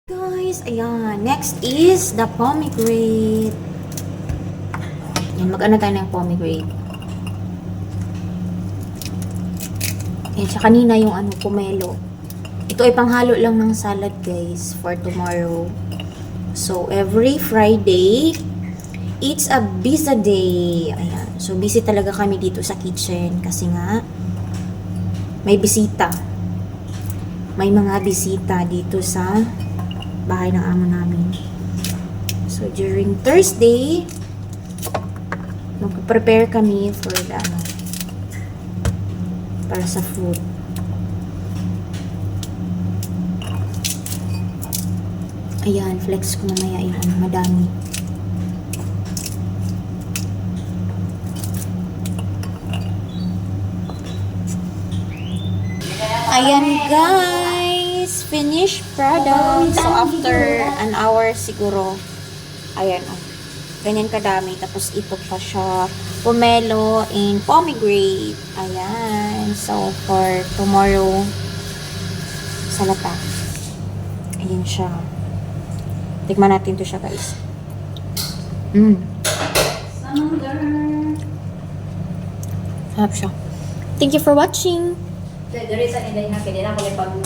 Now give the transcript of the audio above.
Guys, ayan. Next is the pomegranate. Yan, mag-ano tayo ng pomegranate. Yan, siya kanina yung pomelo. Ito ay panghalo lang ng salad, guys, for tomorrow. So, every Friday, it's a busy day. Ayan. So, busy talaga kami dito sa kitchen kasi nga, may bisita. May mga bisita dito sa bahay ng amo namin. So, during Thursday, mag-prepare kami for the, para sa food. Ayan, flex ko mamaya yung madami. Ayan, guys, finished product. So, after an hour siguro, ayan, ganyan kadami. Tapos, ito pa siya, pomelo and pomegranate. Ayan. So, for tomorrow, salata. Ayan siya. Tikman natin to siya, guys. Sarap siya. Thank you for watching. Dari sa nila na pwede na ako